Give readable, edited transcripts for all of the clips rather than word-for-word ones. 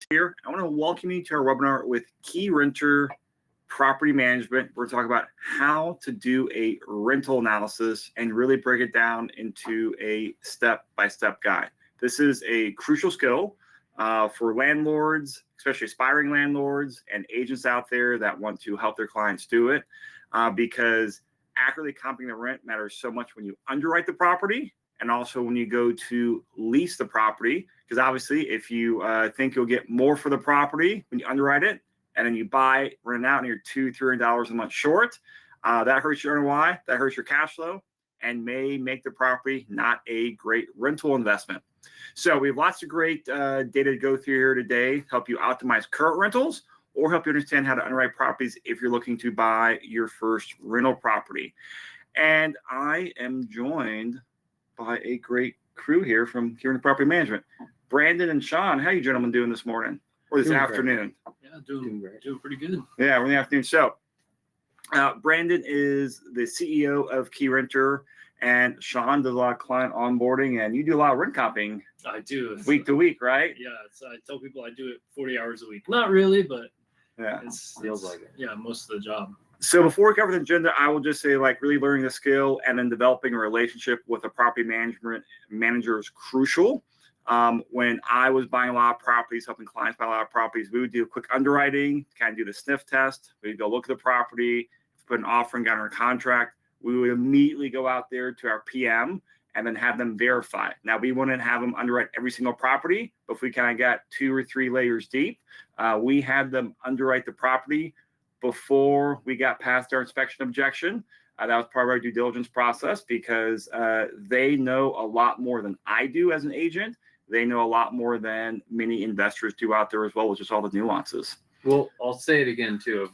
here. I want to welcome you to our webinar with Keyrenter Property Management. We're talking about how to do a rental analysis and really break it down into a step-by-step guide. This is a crucial skill for landlords, especially aspiring landlords and agents out there that want to help their clients do it, because accurately comping the rent matters so much when you underwrite the property and also when you go to lease the property. Because obviously, if you think you'll get more for the property when you underwrite it, and then you buy, rent it out, and you're $200-$300 a month short, that hurts your ROI, that hurts your cash flow, and may make the property not a great rental investment. So we have lots of great data to go through here today, help you optimize current rentals or help you understand how to underwrite properties if you're looking to buy your first rental property. And I am joined by a great crew here from Keyrenter Property Management. Brandon and Sean, how are you gentlemen doing this morning or this afternoon? Great. Yeah, doing pretty good. Yeah, we're in the afternoon. So Brandon is the CEO of Keyrenter, and Sean does a lot of client onboarding, and you do a lot of rent comping. I do. Week to week, right? Yeah, I tell people I do it 40 hours a week. Not really, but yeah, it feels like it. Yeah, most of the job. So before we cover the agenda, I will just say, like, really learning the skill and then developing a relationship with a property management manager is crucial. When I was buying a lot of properties, helping clients buy a lot of properties, we would do a quick underwriting, kind of do the sniff test. We'd go look at the property, put an offer and got under contract. We would immediately go out there to our PM and then have them verify. Now, we wouldn't have them underwrite every single property, but if we kind of got 2 or 3 layers deep, we had them underwrite the property before we got past our inspection objection. That was part of our due diligence process because they know a lot more than I do as an agent. They know a lot more than many investors do out there as well, with just all the nuances. Well, I'll say it again too.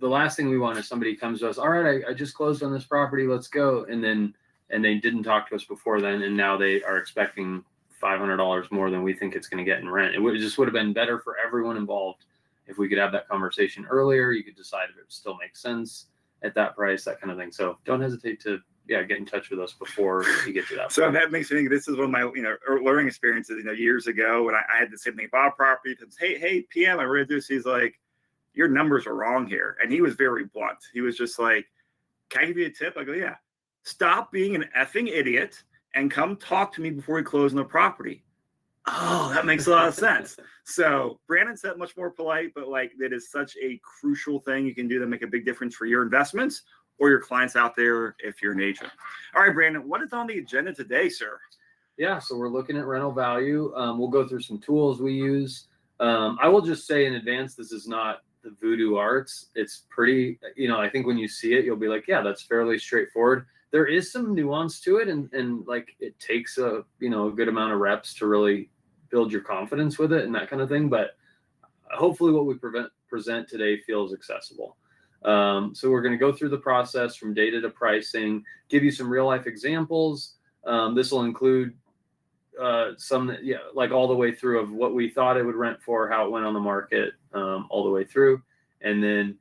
The last thing we want is somebody comes to us, all right, I just closed on this property, let's go. And they didn't talk to us before then. And now they are expecting $500 more than we think it's going to get in rent. It just would have been better for everyone involved if we could have that conversation earlier. You could decide if it still makes sense at that price, that kind of thing. So don't hesitate to get in touch with us before you get to that. So that makes me think this is one of my learning experiences. Years ago when I had the same thing about property. Hey PM, I read this. He's like, your numbers are wrong here, and he was very blunt. He was just like, can I give you a tip? I go, yeah. Stop being an effing idiot and come talk to me before we close on the property. Oh, that makes a lot of sense. So Brandon said much more polite, but like that is such a crucial thing you can do to make a big difference for your investments or your clients out there if you're an agent. All right, Brandon, what is on the agenda today, sir? Yeah, so we're looking at rental value. We'll go through some tools we use. I will just say in advance, this is not the voodoo arts. It's pretty, I think when you see it, you'll be like, yeah, that's fairly straightforward. There is some nuance to it, and like it takes a good amount of reps to really build your confidence with it and that kind of thing. But hopefully what we present today feels accessible. So we're going to go through the process from data to pricing, give you some real life examples. This will include some, like all the way through of what we thought it would rent for, how it went on the market, all the way through. And then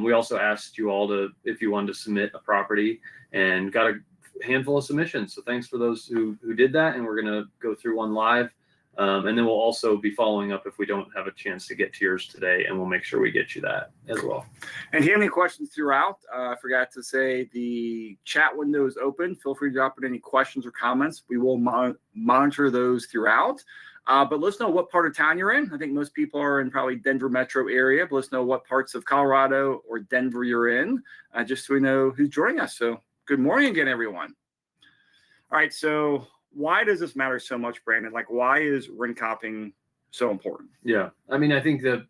we also asked you all if you wanted to submit a property, and got a handful of submissions. So thanks for those who did that. And we're going to go through one live. And then we'll also be following up if we don't have a chance to get to yours today, and we'll make sure we get you that as well. And if you have any questions throughout, I forgot to say the chat window is open. Feel free to drop in any questions or comments. We will monitor those throughout. But let's know what part of town you're in. I think most people are in probably Denver metro area, but let's know what parts of Colorado or Denver you're in, just so we know who's joining us. So good morning again, everyone. All right, so why does this matter so much, Brandon? Like, why is rent comping so important? Yeah, I mean, I think that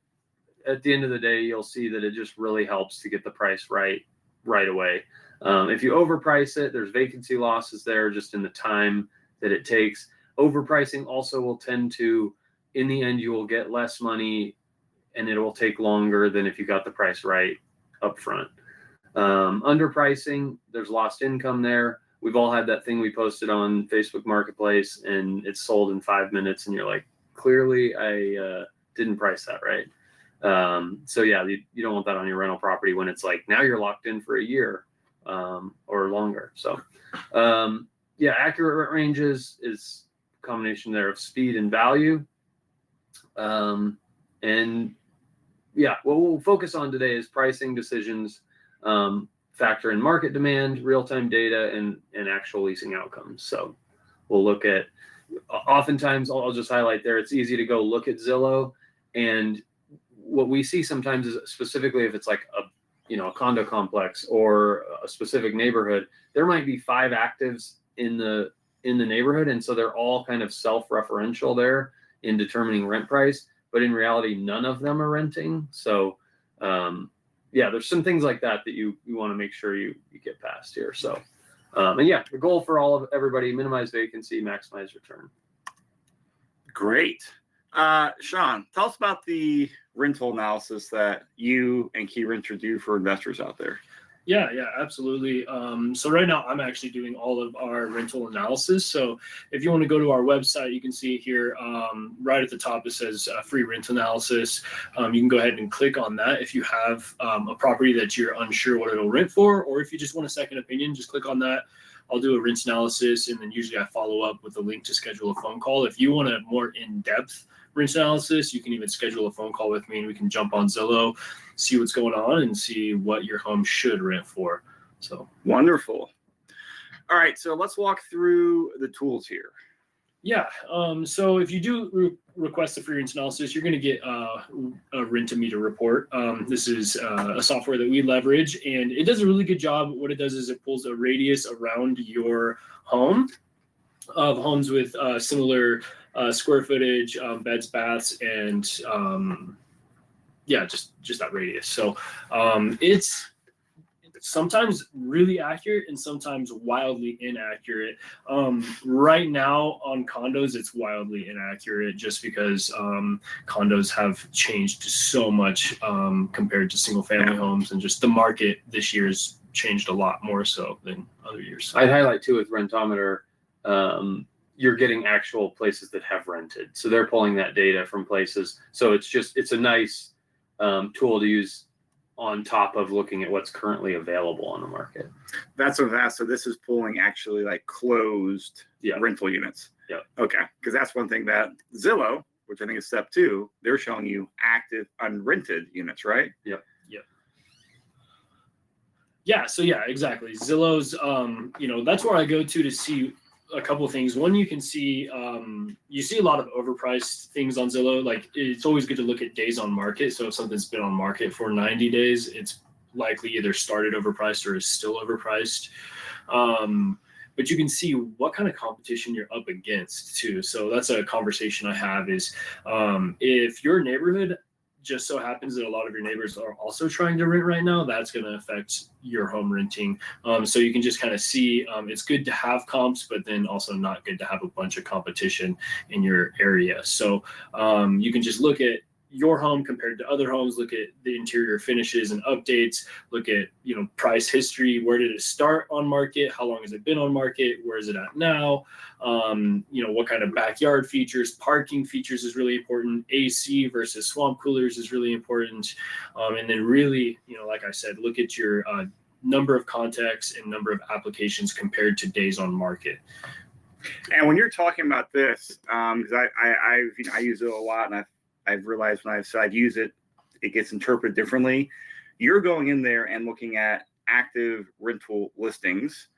at the end of the day, you'll see that it just really helps to get the price right away. If you overprice it, there's vacancy losses there just in the time that it takes. Overpricing also will tend to, in the end, you will get less money and it will take longer than if you got the price right up front. Underpricing, there's lost income there. We've all had that thing we posted on Facebook Marketplace and it's sold in 5 minutes and you're like, clearly I didn't price that right. So yeah, you don't want that on your rental property when it's like, now you're locked in for a year or longer. So yeah, accurate rent ranges is a combination there of speed and value. And yeah, what we'll focus on today is pricing decisions, factor in market demand, real-time data, and actual leasing outcomes. So we'll look at, oftentimes I'll just highlight there, it's easy to go look at Zillow, and what we see sometimes is, specifically if it's like a condo complex or a specific neighborhood, there might be 5 actives in the neighborhood, and so they're all kind of self-referential there in determining rent price, but in reality none of them are renting. So yeah, there's some things like that you want to make sure you get past here. So and yeah, the goal for everybody: minimize vacancy, maximize return. Great. Sean, tell us about the rental analysis that you and Keyrenter do for investors out there. Yeah, absolutely. So right now I'm actually doing all of our rental analysis. So if you want to go to our website, you can see here right at the top, it says free rent analysis. You can go ahead and click on that. If you have a property that you're unsure what it'll rent for, or if you just want a second opinion, just click on that. I'll do a rent analysis, and then usually I follow up with a link to schedule a phone call. If you want a more in-depth rent analysis, you can even schedule a phone call with me, and we can jump on Zillow, see what's going on, and see what your home should rent for. So wonderful. All right, so let's walk through the tools here. Yeah. So if you do request a free rent analysis, you're going to get a rent-to-meter report. This is a software that we leverage, and it does a really good job. What it does is it pulls a radius around your home of homes with similar square footage, beds, baths, and yeah, just that radius. So it's sometimes really accurate and sometimes wildly inaccurate. Right now on condos, it's wildly inaccurate just because condos have changed so much compared to single family homes, and just the market this year has changed a lot more so than other years. I'd highlight too with Rentometer, you're getting actual places that have rented. So they're pulling that data from places. So it's a nice tool to use on top of looking at what's currently available on the market. That's what that. So this is pulling actually like closed rental units. Yeah. Okay. Because that's one thing that Zillow, which I think is step 2, they're showing you active unrented units, right? Yep. Yeah. So yeah, exactly. Zillow's, that's where I go to see a couple of things. One, you can see, you see a lot of overpriced things on Zillow. Like, it's always good to look at days on market. So if something's been on market for 90 days, it's likely either started overpriced or is still overpriced. But you can see what kind of competition you're up against too. So that's a conversation I have is, if your neighborhood just so happens that a lot of your neighbors are also trying to rent right now, that's going to affect your home renting. So you can just kind of see, it's good to have comps, but then also not good to have a bunch of competition in your area. So you can just look at your home compared to other homes, look at the interior finishes and updates, look at, price history. Where did it start on market? How long has it been on market? Where is it at now? What kind of backyard features, parking features is really important. AC versus swamp coolers is really important. And then really, like I said, look at your number of contacts and number of applications compared to days on market. And when you're talking about this, because I use it a lot, and I've realized when I've used it, it gets interpreted differently. You're going in there and looking at active rental listings,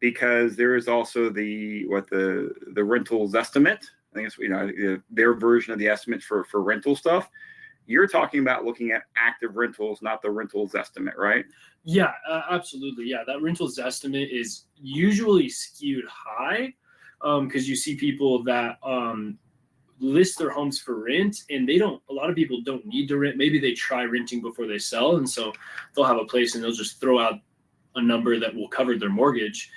because there is also the rentals estimate. I think it's their version of the estimate for rental stuff. You're talking about looking at active rentals, not the rentals estimate, right? Yeah, absolutely. Yeah, that rentals estimate is usually skewed high because you see people that list their homes for rent, and a lot of people don't need to rent. Maybe they try renting before they sell, and so they'll have a place and they'll just throw out a number that will cover their mortgage,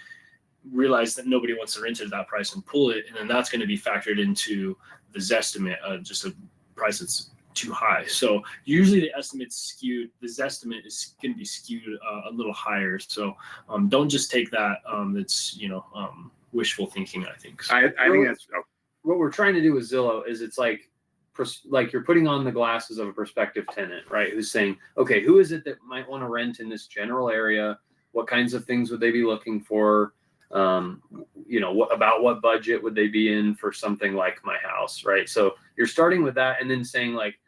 realize that nobody wants to rent it at that price and pull it, and then that's going to be factored into the Zestimate, just a price that's too high. So usually the estimate's skewed. The Zestimate is going to be skewed a little higher. So don't just take that. That's wishful thinking, I think. So, I think that's what we're trying to do with Zillow is it's like you're putting on the glasses of a prospective tenant, right? Who's saying, okay, who is it that might want to rent in this general area? What kinds of things would they be looking for? About what budget would they be in for something like my house, right? So you're starting with that and then saying like,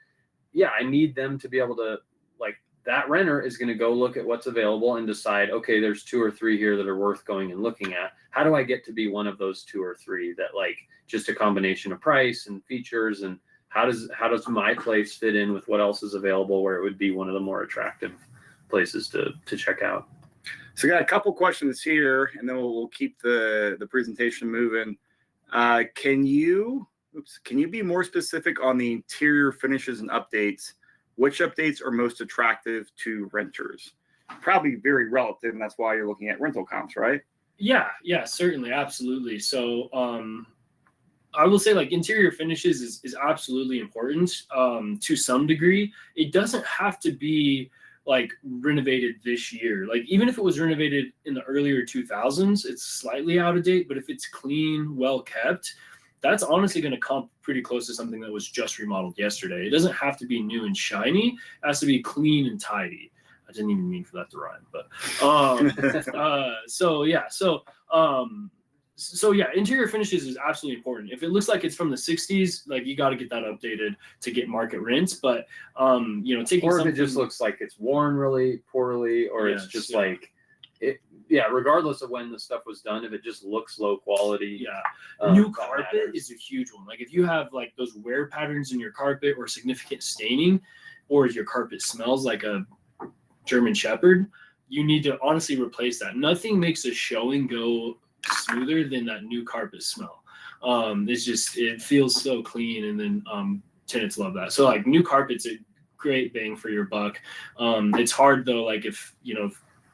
yeah, I need them to be able to, like, that renter is going to go look at what's available and decide, okay, there's 2 or 3 here that are worth going and looking at. How do I get to be one of those 2 or 3 that, like, just a combination of price and features, and how does my place fit in with what else is available where it would be one of the more attractive places to check out? So we got a couple questions here, and then we'll keep the presentation moving. Can you be more specific on the interior finishes and updates? Which updates are most attractive to renters? Probably very relative, and that's why you're looking at rental comps, right? Yeah, certainly, absolutely. So I will say, like, interior finishes is absolutely important to some degree. It doesn't have to be like renovated this year. Like, even if it was renovated in the earlier 2000s, it's slightly out of date, but if it's clean, well kept, that's honestly going to comp pretty close to something that was just remodeled yesterday. It doesn't have to be new and shiny. It has to be clean and tidy. I didn't even mean for that to rhyme, but interior finishes is absolutely important. If it looks like it's from the 60s, like, you got to get that updated to get market rents. But or if it just looks like it's worn really poorly, or it's just like it. Yeah, regardless of when the stuff was done, if it just looks low quality. Yeah, new carpet is a huge one. Like, if you have like those wear patterns in your carpet or significant staining, or your carpet smells like a German Shepherd, you need to honestly replace that. Nothing makes a showing go smoother than that new carpet smell. It feels so clean, and then tenants love that. So, like, new carpet's a great bang for your buck. It's hard though, like, if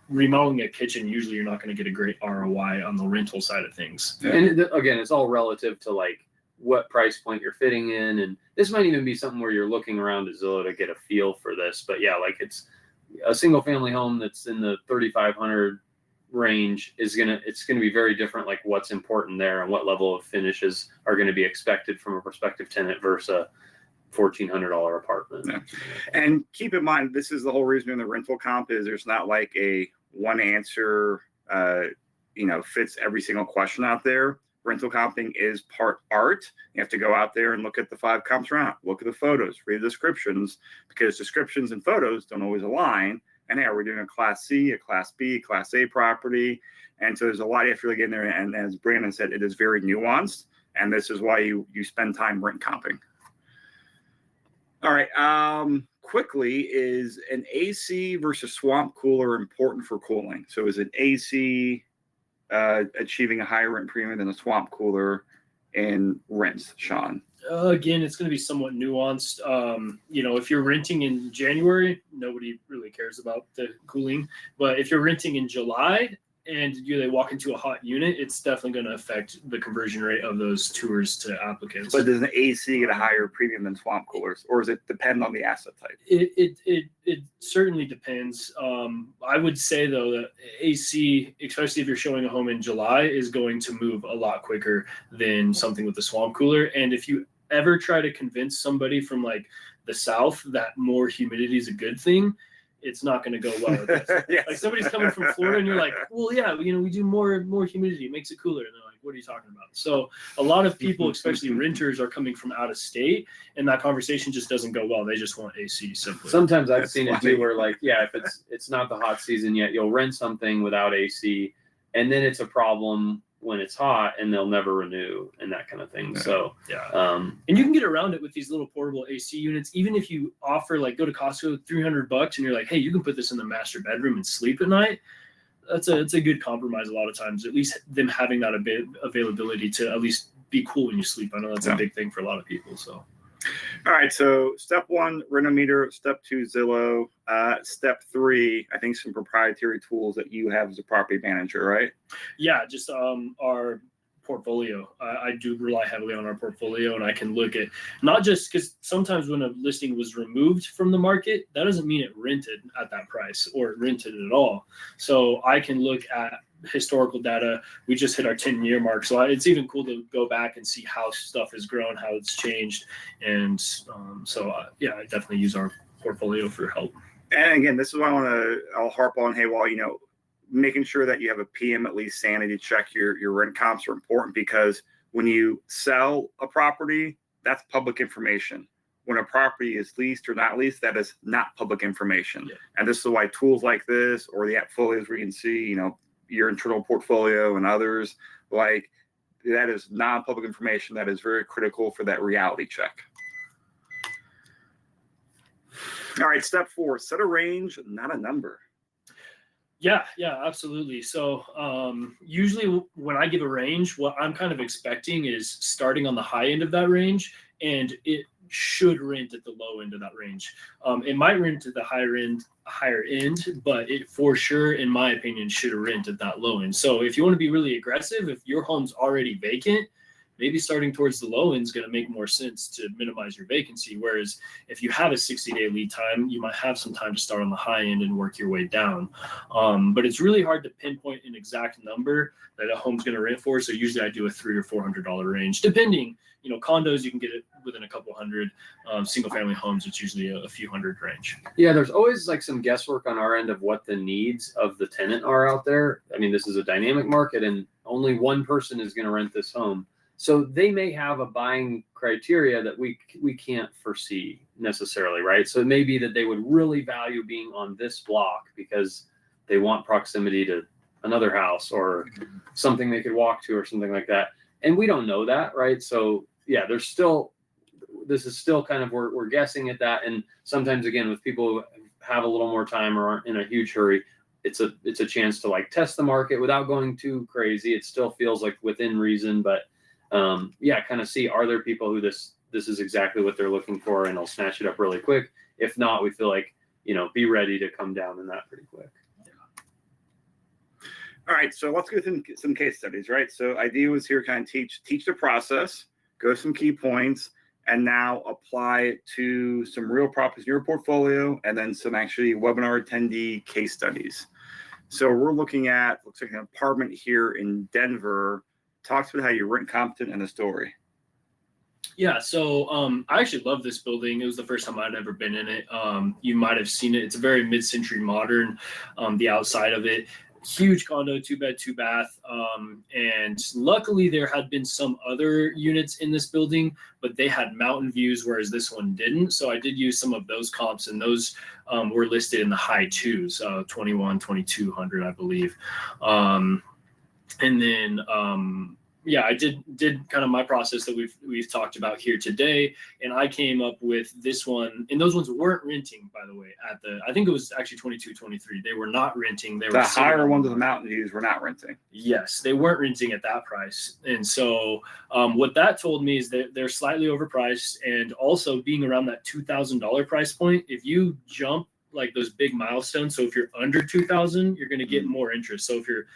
remodeling a kitchen, usually you're not going to get a great ROI on the rental side of things. Yeah. And again, it's all relative to like what price point you're fitting in, and this might even be something where you're looking around at Zillow to get a feel for this. But yeah, like, it's a single family home that's in the 3,500 range it's gonna be very different, like what's important there and what level of finishes are going to be expected from a prospective tenant versus a $1,400 apartment. Yeah. And keep in mind, this is the whole reason in the rental comp is there's not like a one answer fits every single question out there. Rental comping is part art. You have to go out there and look at the 5 comps around, look at the photos, read the descriptions, because descriptions and photos don't always align. And yeah, we're doing a Class C, a Class B, a Class A property. And so there's a lot you have to really get in there. And as Brandon said, it is very nuanced. And this is why you spend time rent comping. All right. Quickly, is an AC versus swamp cooler important for cooling? So is an AC achieving a higher rent premium than a swamp cooler in rents, Sean? Again, it's going to be somewhat nuanced. If you're renting in January, nobody really cares about the cooling. But if you're renting in July and they walk into a hot unit, it's definitely going to affect the conversion rate of those tours to applicants. But does an AC get a higher premium than swamp coolers, or does it depend on the asset type? It certainly depends. I would say though that AC, especially if you're showing a home in July, is going to move a lot quicker than something with a swamp cooler. And if you ever try to convince somebody from like the South that more humidity is a good thing, it's not going to go well with this. Yes. Like, somebody's coming from Florida and you're like, well, yeah, we do more humidity. It makes it cooler. And they're like, what are you talking about? So a lot of people, especially renters, are coming from out of state, and that conversation just doesn't go well. They just want AC simply. Sometimes I've seen it too, where like, yeah, if it's not the hot season yet, you'll rent something without AC, and then it's a problem when it's hot, and they'll never renew and that kind of thing. Yeah. So and you can get around it with these little portable AC units. Even if you offer, like, go to Costco, $300, and you're like, hey, you can put this in the master bedroom and sleep at night. It's a good compromise a lot of times. At least them having that availability to at least be cool when you sleep. I know that's a big thing for a lot of people. So. All right, so step 1, Renometer. Step 2, Zillow. Step 3, I think some proprietary tools that you have as a property manager, right? Yeah, just our portfolio. I do rely heavily on our portfolio, and I can look at, not just because sometimes when a listing was removed from the market, that doesn't mean it rented at that price or it rented at all. So I can look at historical data. We just hit our 10-year mark, so it's even cool to go back and see how stuff has grown, how it's changed. And I definitely use our portfolio for help. And again, this is why I'll harp on, hey, well, making sure that you have a PM at least sanity check. Your rent comps are important because when you sell a property, that's public information. When a property is leased or not leased, that is not public information. Yeah. And this is why tools like this or the AppFolios where you can see, your internal portfolio and others, like that is non-public information that is very critical for that reality check. All right, step 4, set a range, not a number. Yeah, absolutely. So usually when I give a range, what I'm kind of expecting is starting on the high end of that range, and it should rent at the low end of that range. It might rent at the higher end, but it for sure, in my opinion, should rent at that low end. So if you want to be really aggressive, if your home's already vacant, maybe starting towards the low end is going to make more sense to minimize your vacancy. Whereas if you have a 60-day lead time, you might have some time to start on the high end and work your way down. But it's really hard to pinpoint an exact number that a home's going to rent for. So usually I do a $300 or $400 range, depending. Condos, you can get it within a couple hundred. Single family homes, it's usually a few hundred range. Yeah, there's always like some guesswork on our end of what the needs of the tenant are out there. I mean, this is a dynamic market and only one person is going to rent this home. So they may have a buying criteria that we can't foresee necessarily, right? So it may be that they would really value being on this block because they want proximity to another house or something they could walk to or something like that. And we don't know that, right? So yeah, this is still kind of, we're guessing at that. And sometimes again, with people who have a little more time or aren't in a huge hurry, it's a chance to like test the market without going too crazy. It still feels like within reason, but kind of see, are there people who this is exactly what they're looking for and they'll snatch it up really quick. If not, we feel like, be ready to come down in that pretty quick. All right, so let's go through some case studies, right? So idea was here kind of teach the process, go some key points, and now apply it to some real properties in your portfolio, and then some actually webinar attendee case studies. So we're looking at, looks like an apartment here in Denver. Talks about how you're rent competent and the story. Yeah, so I actually love this building. It was the first time I'd ever been in it. You might have seen it. It's a very mid-century modern, the outside of it. Huge condo, 2-bed, 2-bath. And luckily there had been some other units in this building, but they had mountain views, whereas this one didn't. So I did use some of those comps, and those were listed in the high 2s, 21, 2200, I believe. And then I did kind of my process that we've talked about here today, and I came up with this one. And those ones weren't renting, by the way. I think it was actually 22, 23. They were not renting. They were the higher ones of the mountain views were not renting. Yes, they weren't renting at that price. And so what that told me is that they're slightly overpriced, and also being around that $2,000 price point. If you jump like those big milestones, so if you're under 2,000, you're going to get more interest. So if you're,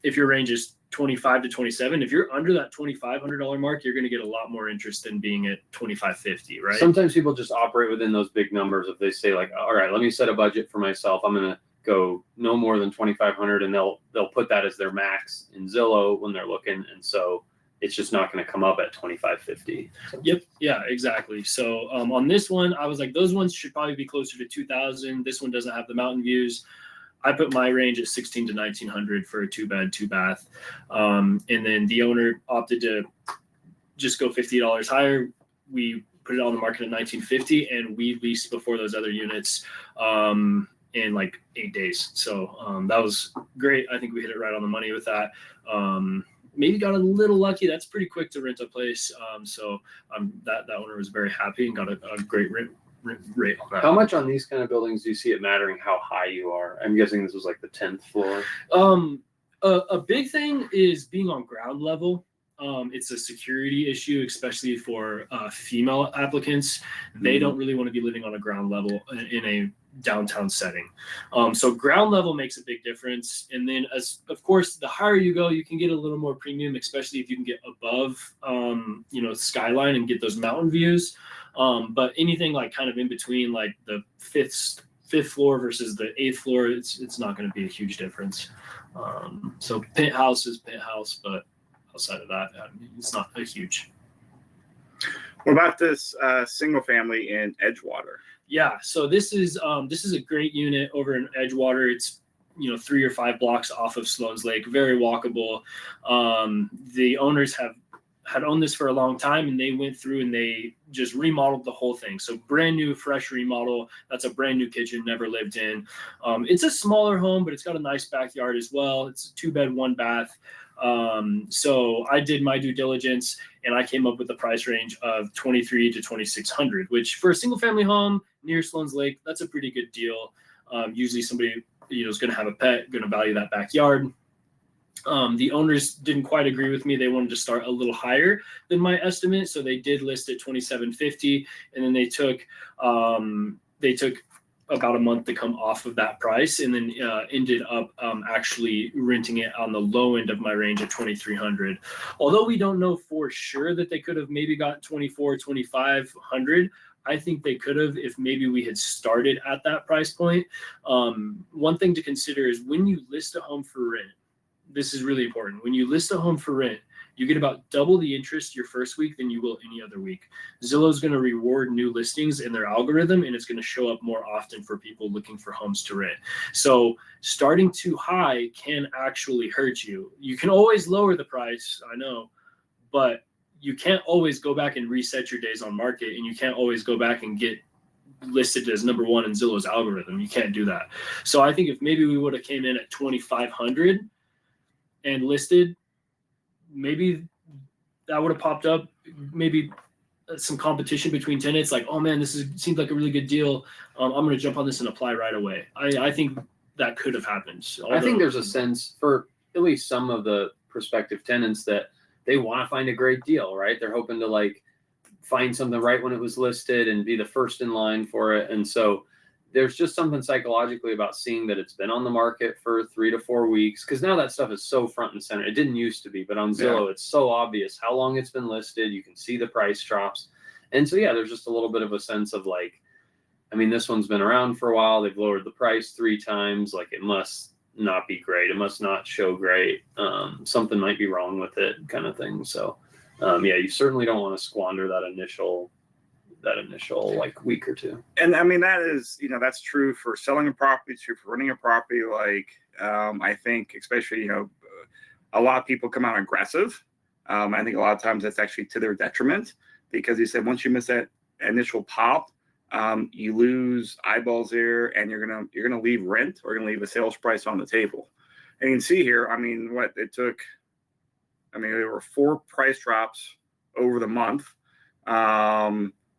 if your range is 25 to 27, if you're under that $2,500 mark, you're going to get a lot more interest than being at 2,550, right? Sometimes people just operate within those big numbers. If they say like, all right, let me set a budget for myself, I'm going to go no more than 2,500, and they'll put that as their max in Zillow when they're looking, and so it's just not going to come up at 2,550. Yep. Yeah, exactly. So on this one, I was like, those ones should probably be closer to 2,000. This one doesn't have the mountain views. I put my range at 1,600 to 1,900 for a 2-bed, 2-bath. And then the owner opted to just go $50 higher. We put it on the market at 1,950, and we leased before those other units in like 8 days. So that was great. I think we hit it right on the money with that. Maybe got a little lucky. That's pretty quick to rent a place. So that owner was very happy and got a great rent rate on that. How much on these kind of buildings do you see it mattering how high you are? I'm guessing this was like the 10th floor. A big thing is being on ground level. It's a security issue, especially for female applicants. They don't really want to be living on a ground level in a downtown setting. So ground level makes a big difference. And then, as of course, the higher you go, you can get a little more premium, especially if you can get above, skyline and get those mountain views. But anything like kind of in between, like the fifth floor versus the 8th floor, it's not going to be a huge difference. So penthouse is penthouse, but outside of that, it's not a huge. What about this single family in Edgewater? Yeah, so this is a great unit over in Edgewater. It's 3 or 5 blocks off of Sloan's Lake, very walkable. The owners had owned this for a long time, and they went through and they just remodeled the whole thing. So brand new, fresh remodel. That's a brand new kitchen, never lived in. It's a smaller home, but it's got a nice backyard as well. It's a 2-bed, 1-bath. So I did my due diligence, and I came up with a price range of $2,300 to $2,600, which for a single family home near Sloan's Lake, that's a pretty good deal. Usually somebody is going to have a pet, going to value that backyard. The owners didn't quite agree with me. They wanted to start a little higher than my estimate, so they did list at $2,750, and then they took about a month to come off of that price, and then ended up actually renting it on the low end of my range at $2,300. Although we don't know for sure that they could have maybe got $2,400, $2,500. I think they could have if maybe we had started at that price point. One thing to consider is when you list a home for rent, this is really important. When you list a home for rent, you get about double the interest your first week than you will any other week. Zillow is going to reward new listings in their algorithm, and it's going to show up more often for people looking for homes to rent. So starting too high can actually hurt you. You can always lower the price, I know, but you can't always go back and reset your days on market, and you can't always go back and get listed as number 1 in Zillow's algorithm. You can't do that. So I think if maybe we would have came in at $2,500 and listed, maybe that would have popped up, maybe some competition between tenants, like, oh man, seems like a really good deal. I'm going to jump on this and apply right away. I think that could have happened. I think there's a sense for at least some of the prospective tenants that they want to find a great deal, right? They're hoping to like find something right when it was listed and be the first in line for it. And so there's just something psychologically about seeing that it's been on the market for 3 to 4 weeks, because now that stuff is so front and center. It didn't used to be, but on Zillow, It's so obvious how long it's been listed. You can see the price drops. And so, yeah, there's just a little bit of a sense of like, I mean, this one's been around for a while. They've lowered the price 3 times. Like, it must not be great. It must not show great. Something might be wrong with it, kind of thing. So, yeah, you certainly don't want to squander that initial like week or two. And I mean, that is, that's true for selling a property, true for renting a property. Like, I think especially, a lot of people come out aggressive. I think a lot of times that's actually to their detriment, because you said once you miss that initial pop, you lose eyeballs there, and you're gonna leave rent, or you're gonna leave a sales price on the table. And you can see here, I mean, what it took. I mean, there were 4 price drops over the month.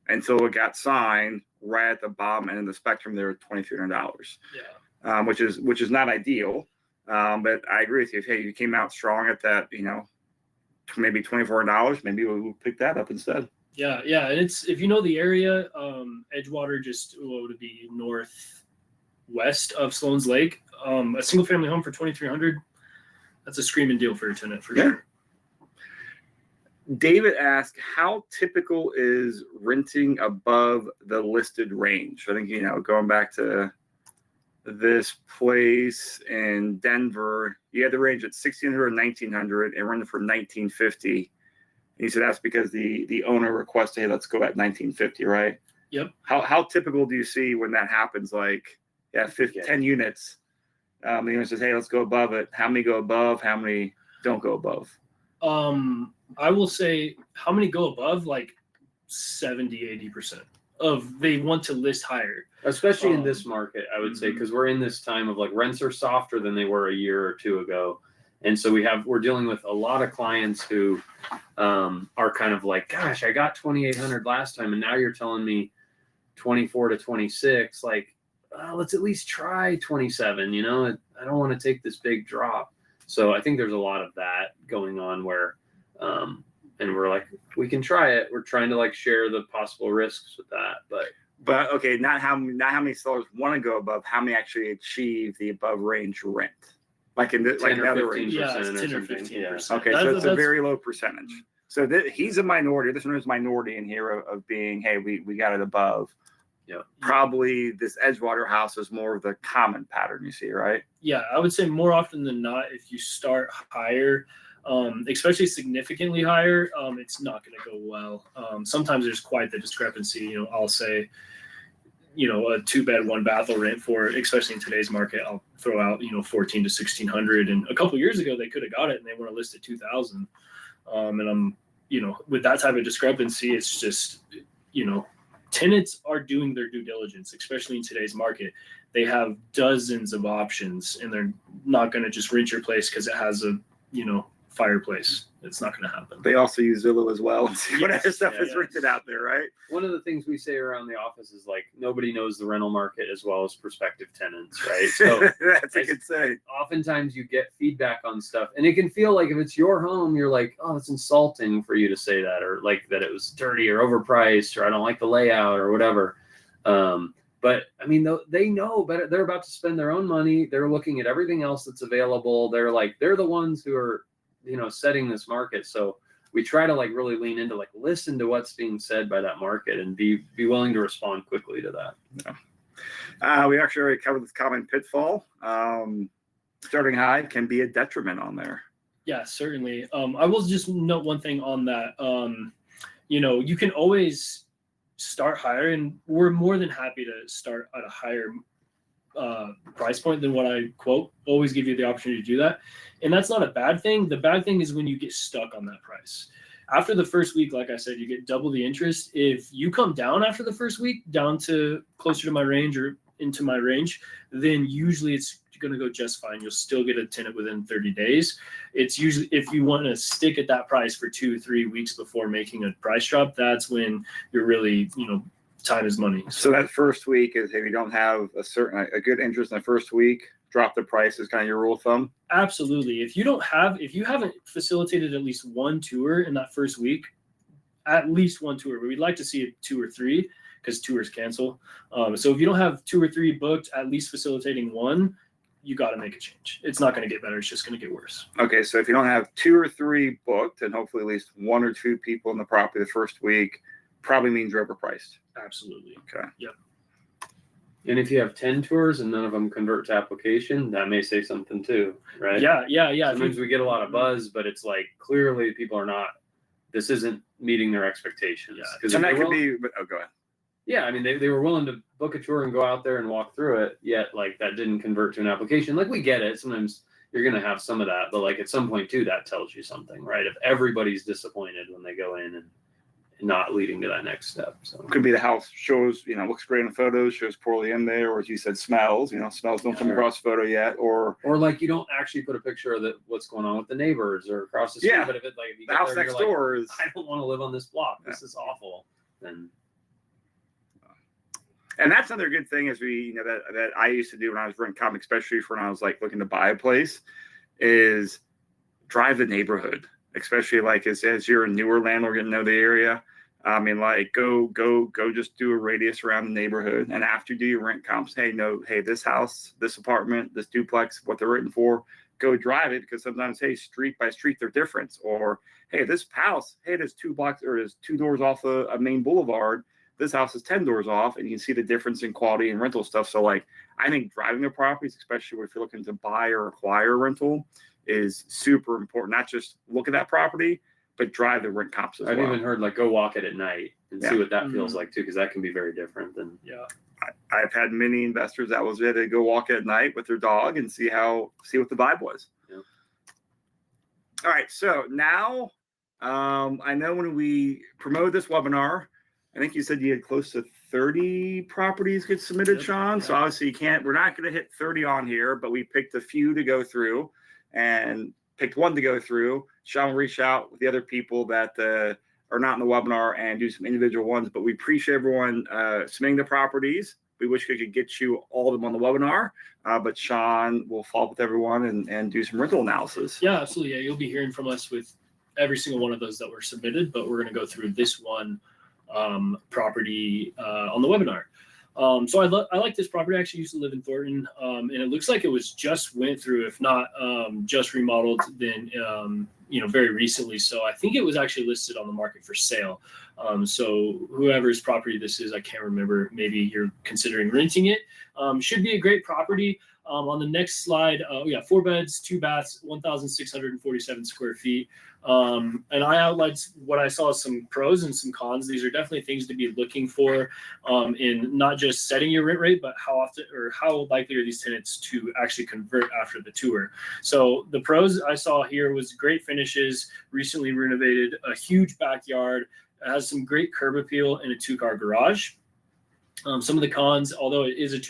Until it got signed right at the bottom end of the spectrum there at $2,300. Yeah. Which is not ideal. But I agree with you. Hey, you came out strong at that, maybe $2,400. Maybe we'll pick that up instead. Yeah. And it's, if you know the area, Edgewater, just what would it be, northwest of Sloan's Lake, a single family home for $2,300. That's a screaming deal for your tenant for sure. David asked, how typical is renting above the listed range? I think, going back to this place in Denver, you had the range at $1,600 and $1,900 and rented for $1,950. And he said that's because the owner requested, hey, let's go at $1,950, right? Yep. How typical do you see when that happens? Like, 10 units. The owner says, hey, let's go above it. How many go above? How many don't go above? I will say, how many go above? Like 70-80% of they want to list higher, especially in this market, I would say, because we're in this time of like rents are softer than they were a year or 2 ago. And so we're dealing with a lot of clients who are kind of like, gosh, I got 2,800 last time, and now you're telling me 24 to 26. Like, let's at least try 27. I don't want to take this big drop. So I think there's a lot of that going on where, and we're like, we can try it. We're trying to like share the possible risks with that, but okay, not how many sellers want to go above, how many actually achieve the above range rent, like in the 10 or 15%, yeah, or 10 or something. 15%. Yeah. Okay, so it's a very low percentage. So he's a minority. This one is minority in here of being, hey, we got it above. Yeah. Probably this Edgewater house is more of the common pattern you see, right? Yeah, I would say more often than not, if you start higher, especially significantly higher, it's not going to go well. Sometimes there's quite the discrepancy. I'll say a 2-bed 1-bath will rent for, especially in today's market, I'll throw out, 14 to 1600. And a couple years ago, they could have got it and they want to list at 2000. And I'm, with that type of discrepancy, it's just, tenants are doing their due diligence, especially in today's market. They have dozens of options and they're not going to just rent your place because it has a, fireplace. It's not going to happen. They also use Zillow as well and see what other stuff is yes. rented out there, right? One of the things we say around the office is like, nobody knows the rental market as well as prospective tenants, right? So that's a good say. Oftentimes you get feedback on stuff and it can feel like if it's your home, you're like, oh, it's insulting for you to say that, or like that it was dirty or overpriced, or I don't like the layout or whatever. But I mean, they know better. They're about to spend their own money. They're looking at everything else that's available. They're the ones who are, setting this market. So we try to like really lean into like, listen to what's being said by that market and be willing to respond quickly to that. Yeah. We actually already covered this common pitfall. Starting high can be a detriment on there. Yeah, certainly. I will just note one thing on that. You can always start higher, and we're more than happy to start at a higher price point than what I quote. Always give you the opportunity to do that. And that's not a bad thing. The bad thing is when you get stuck on that price. After the first week, like I said, you get double the interest. If you come down after the first week, down to closer to my range or into my range, then usually it's going to go just fine. You'll still get a tenant within 30 days. It's usually, if you want to stick at that price for 2-3 weeks before making a price drop, that's when you're really, time is money. So that first week is if you don't have a good interest in the first week, drop the price is kind of your rule of thumb. Absolutely. If you haven't facilitated at least one tour in that first week, at least one tour, but we'd like to see 2 or 3 because tours cancel. So if you don't have 2 or 3 booked, at least facilitating one, you got to make a change. It's not going to get better. It's just going to get worse. Okay. So if you don't have 2 or 3 booked and hopefully at least 1 or 2 people in the property the first week, probably means you're overpriced. Absolutely. Okay. Yep. And if you have 10 tours and none of them convert to application, that may say something too, right? Yeah. Sometimes we get a lot of buzz, but it's like clearly people are not. This isn't meeting their expectations. Yeah. And that could be. Oh, go ahead. Yeah, I mean they were willing to book a tour and go out there and walk through it. Yet like that didn't convert to an application. Like we get it. Sometimes you're going to have some of that, but like at some point too, that tells you something, right? If everybody's disappointed when they go in and not leading to that next step. So could be the house shows, looks great in photos, shows poorly in there, or as you said, smells, smells don't come across photo yet, or like you don't actually put a picture of what's going on with the neighbors or across the street. Yeah. But if you the house next door is, I don't want to live on this block. This is awful. And that's another good thing is that I used to do when I was renting comics, especially when I was like looking to buy a place, is drive the neighborhood, especially like as you're a newer landlord getting to know the area. I mean, like go just do a radius around the neighborhood. And after you do your rent comps, hey, this house, this apartment, this duplex, what they're written for, go drive it, because sometimes, hey, street by street, they're different. Or, hey, this house, hey, there's 2 blocks or there's 2 doors off a main boulevard. This house is 10 doors off, and you can see the difference in quality and rental stuff. So like, I think driving the properties, especially if you're looking to buy or acquire a rental, is super important. Not just look at that property, but drive the rent comps as well. I've even heard like go walk it at night and see what that feels like too, because that can be very different than. Yeah. I've had many investors that was it. They go walk at night with their dog and see what the vibe was. Yeah. All right. So now I know when we promoted this webinar, I think you said you had close to 30 properties get submitted, Yep. Sean. So obviously we're not going to hit 30 on here, but we picked a few to go through and picked one to go through. Sean will reach out with the other people that are not in the webinar and do some individual ones, but we appreciate everyone submitting the properties. We wish we could get you all of them on the webinar, but Sean will follow up with everyone and do some rental analysis. Yeah, absolutely. Yeah, you'll be hearing from us with every single one of those that were submitted, but we're going to go through this one property on the webinar. So I like this property. I actually used to live in Thornton, and it looks like it was just went through, if not just remodeled, then very recently. So I think it was actually listed on the market for sale. So whoever's property this is, I can't remember. Maybe you're considering renting it. Should be a great property. On the next slide, 4 beds, 2 baths, 1,647 square feet. And I outlined what I saw as some pros and some cons. These are definitely things to be looking for in not just setting your rent rate, but how often or how likely are these tenants to actually convert after the tour. So the pros I saw here was great finishes, recently renovated, a huge backyard, has some great curb appeal, and a 2-car garage. Some of the cons, although it is a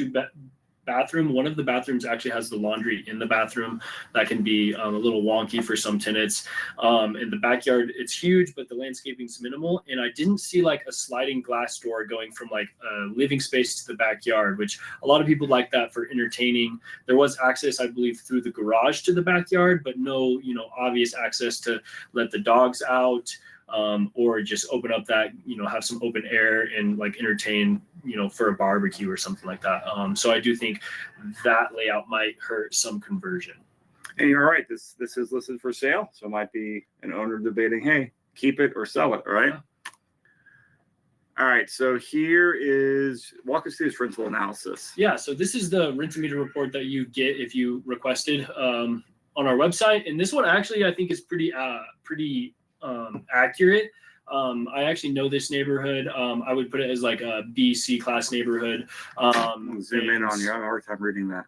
bathroom, one of the bathrooms actually has the laundry in the bathroom. That can be a little wonky for some tenants. In the backyard, it's huge, but the landscaping's minimal. And I didn't see like a sliding glass door going from like a living space to the backyard, which a lot of people like that for entertaining. There was access, I believe, through the garage to the backyard, but no, obvious access to let the dogs out. Or just open up that, have some open air and like entertain, for a barbecue or something like that. So I do think that layout might hurt some conversion. And you're right. This is listed for sale. So it might be an owner debating, hey, keep it or sell it, right? Yeah. All right. So walk us through this rental analysis. Yeah. So this is the rent-to-meter report that you get if you requested on our website. And this one actually, I think is pretty accurate. I actually know this neighborhood. I would put it as like a B, C class neighborhood. Zoom in on you. I have a hard time reading that.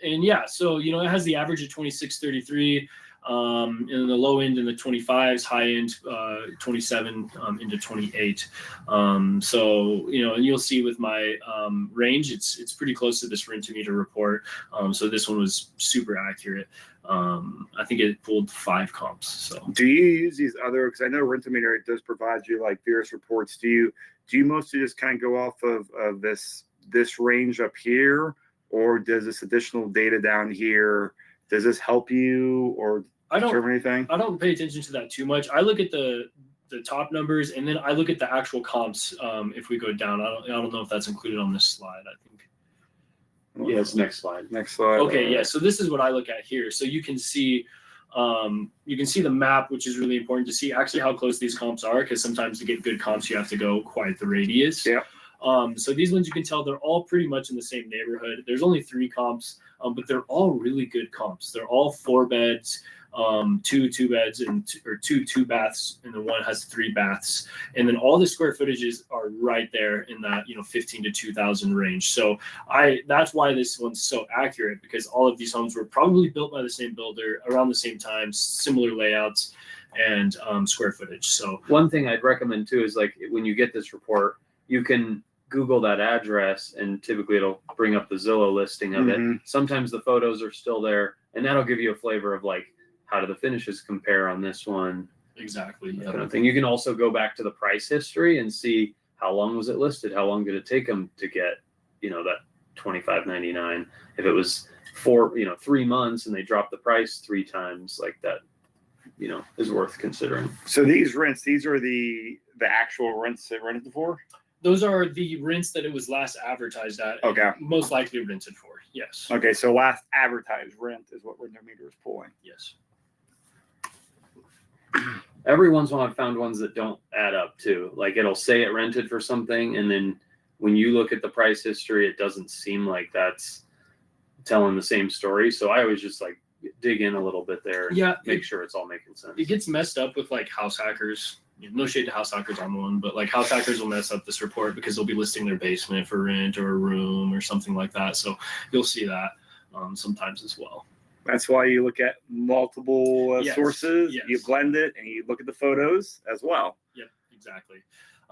And yeah, so, it has the average of 2633, and the low end in the 25s, high end 27 into 28. So, and you'll see with my range, it's pretty close to this rent-to-meter report. So this one was super accurate. I think it pulled 5 comps. So do you use these other, because I know rent-to-meter, it does provide you like various reports. Do you mostly just kind of go off of this range up here, or does this additional data down here, does this help you or determine anything? I don't pay attention to that too much. I look at the top numbers, and then I look at the actual comps. If we go down, I don't know if that's included on this slide. I think. Yes, next slide. Next slide. Okay, yeah. So this is what I look at here. So you can see the map, which is really important to see actually how close these comps are, because sometimes to get good comps, you have to go quite the radius. Yeah. So these ones you can tell they're all pretty much in the same neighborhood. There's only 3 comps, but they're all really good comps. They're all 4 beds, 2 beds, and two baths, and then one has 3 baths. And then all the square footages are right there in that 15 to 2,000 range. So that's why this one's so accurate, because all of these homes were probably built by the same builder around the same time, similar layouts and square footage. So one thing I'd recommend too is like when you get this report, you can Google that address, and typically it'll bring up the Zillow listing of it. Sometimes the photos are still there, and that'll give you a flavor of like, how do the finishes compare on this one? Exactly. That kind of thing. You can also go back to the price history and see how long was it listed? How long did it take them to get, that $25.99? If it was 3 months and they dropped the price 3 times, like that, is worth considering. So these rents, these are the actual rents they rented for? Those are the rents that it was last advertised at. Okay. Most likely rented for. Yes. Okay. So last advertised rent is what rent-to-meter is pulling. Yes. Every once in a while I've found ones that don't add up too. Like it'll say it rented for something, and then when you look at the price history, it doesn't seem like that's telling the same story. So I always just like dig in a little bit there and make sure it's all making sense. It gets messed up with like house hackers. No shade to house hackers on one, but like house hackers will mess up this report because they'll be listing their basement for rent or a room or something like that. So you'll see that sometimes as well. That's why you look at multiple sources. Yes. You blend it, and you look at the photos as well. Yep, exactly.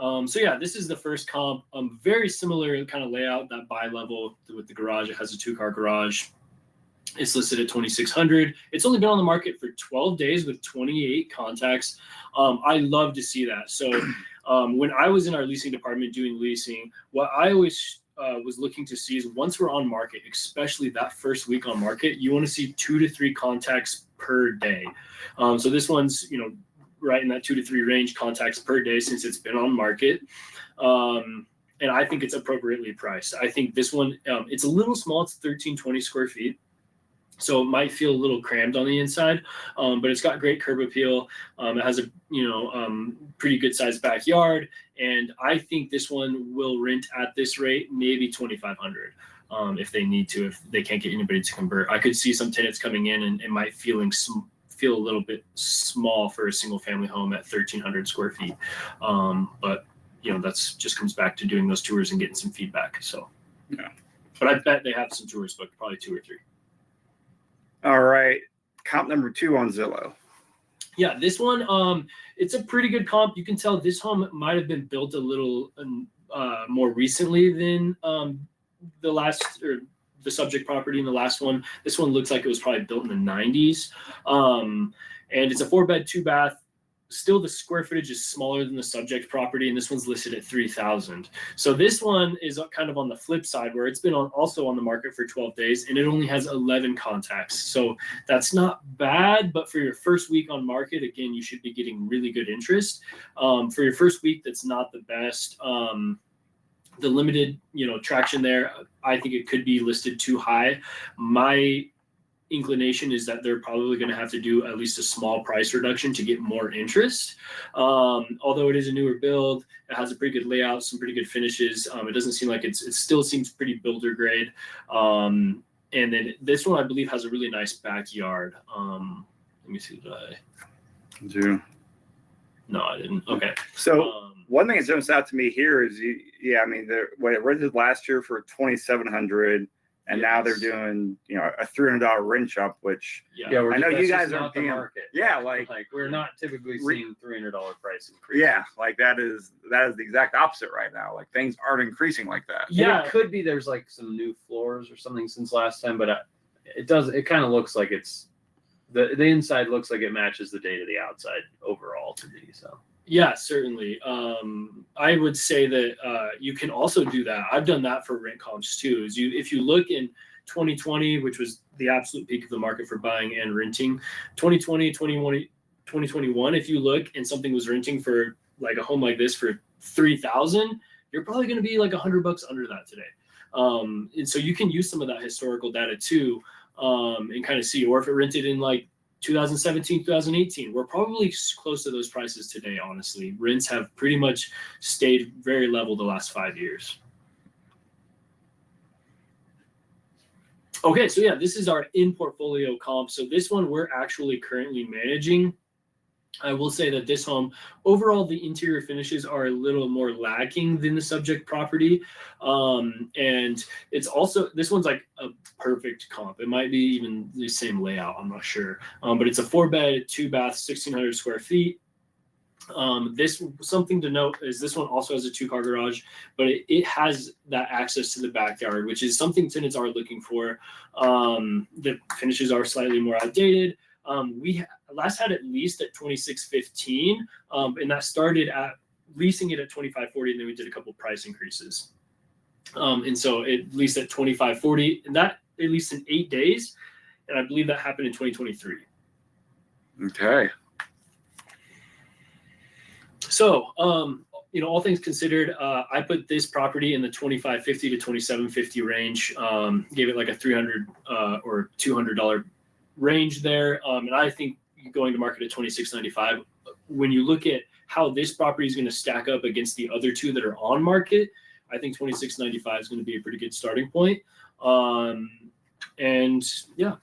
So yeah, this is the first comp. Very similar kind of layout, that bi-level with the garage. It has a 2-car garage. It's listed at 2,600. It's only been on the market for 12 days with 28 contacts. I love to see that. So when I was in our leasing department doing leasing, what I always was looking to see is once we're on market, especially that first week on market, you want to see 2 to 3 contacts per day. So this one's, right in that 2 to 3 range contacts per day since it's been on market. And I think it's appropriately priced. I think this one, it's a little small. It's 1,320 square feet. So it might feel a little crammed on the inside, but it's got great curb appeal. It has a pretty good sized backyard, and I think this one will rent at this rate maybe 2,500 if they need to, if they can't get anybody to convert. I could see some tenants coming in and might feel feel a little bit small for a single family home at 1,300 square feet. But that's just comes back to doing those tours and getting some feedback. So, yeah. But I bet they have some tours booked, probably 2 or 3. All right. Comp number 2 on Zillow. Yeah, this one, it's a pretty good comp. You can tell this home might have been built a little more recently than the last, or the subject property in the last one. This one looks like it was probably built in the 90s. And it's a 4-bed, 2-bath. Still, the square footage is smaller than the subject property, and this one's listed at 3,000. So this one is kind of on the flip side, where it's been also on the market for 12 days, and it only has 11 contacts. So that's not bad, but for your first week on market, again, you should be getting really good interest. For your first week, that's not the best. The limited, traction there, I think it could be listed too high. My inclination is that they're probably going to have to do at least a small price reduction to get more interest. Although it is a newer build, it has a pretty good layout, some pretty good finishes. It doesn't seem like it still seems pretty builder grade. And then this one, I believe, has a really nice backyard. Let me see. Did I? Do. No, I didn't. Okay. So one thing that jumps out to me here is, when it rented last year for $2,700. And now they're doing, a $300 rent jump, which I know you guys are the market. Yeah, like we're not typically seeing $300 price increase. Yeah, like that is the exact opposite right now. Like things aren't increasing like that. Yeah, and it could be there's like some new floors or something since last time, but it kind of looks like it's the inside looks like it matches the date of the outside overall to me. So. Yeah, certainly. I would say that you can also do that. I've done that for rent comps too. If you look in 2020, which was the absolute peak of the market for buying and renting, 2020, 2021, if you look and something was renting for like a home like this for 3,000, you're probably going to be like $100 under that today. And so you can use some of that historical data too, and kind of see, or if it rented in like 2017, 2018, we're probably close to those prices today, honestly. Rents have pretty much stayed very level the last 5 years. Okay, so yeah, this is our in-portfolio comp. So this one we're actually currently managing. I will say that this home, overall, the interior finishes are a little more lacking than the subject property. And it's also, this one's like a perfect comp. It might be even the same layout, I'm not sure. But it's a 4-bed, 2-bath, 1,600 square feet. Something to note is this one also has a 2-car garage, but it has that access to the backyard, which is something tenants are looking for. The finishes are slightly more outdated. We last had it leased at $2,615, and that started at leasing it at $2,540, and then we did a couple price increases. And so it leased at $2,540, and that it leased in 8 days, and I believe that happened in 2023. Okay. So, all things considered, I put this property in the $2,550 to $2,750 range. Gave it like a $300 or $200 range there, and I think going to market at $2,695. When you look at how this property is going to stack up against the other two that are on market, I think $2,695 is going to be a pretty good starting point. And yeah,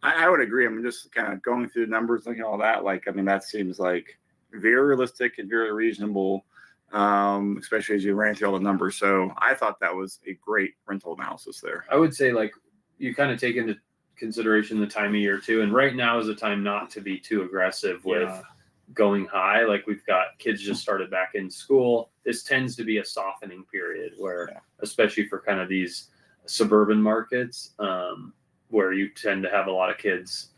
I would agree. I'm just kind of going through the numbers, looking at all that. That seems like very realistic and very reasonable, especially as you ran through all the numbers. So I thought that was a great rental analysis there. I would say you kind of take into consideration the time of year too, and right now is a time not to be too aggressive with going high. Like we've got kids just started back in school. This tends to be a softening period where, especially for kind of these suburban markets, where you tend to have a lot of kids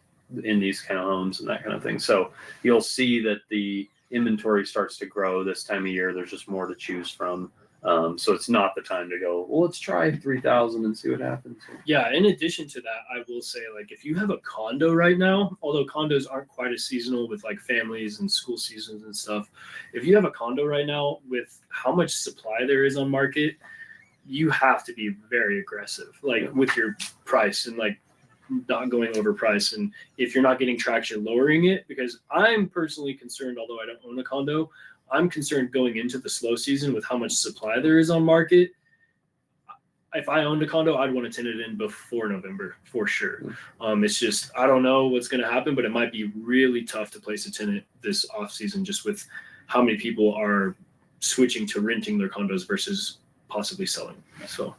in these kind of homes and that kind of thing. So you'll see that the inventory starts to grow this time of year. There's just more to choose from. So it's not the time to go, well, let's try 3,000 and see what happens. Yeah. In addition to that, I will say, if you have a condo right now, although condos aren't quite as seasonal with families and school seasons and stuff, if you have a condo right now with how much supply there is on market, you have to be very aggressive, with your price and not going over price. And if you're not getting traction, lowering it, because I'm personally concerned, although I don't own a condo, I'm concerned going into the slow season with how much supply there is on market. if I owned a condo, I'd want to tenant it in before November for sure. It's just, I don't know what's going to happen, but it might be really tough to place a tenant this off season just with how many people are switching to renting their condos versus possibly selling. So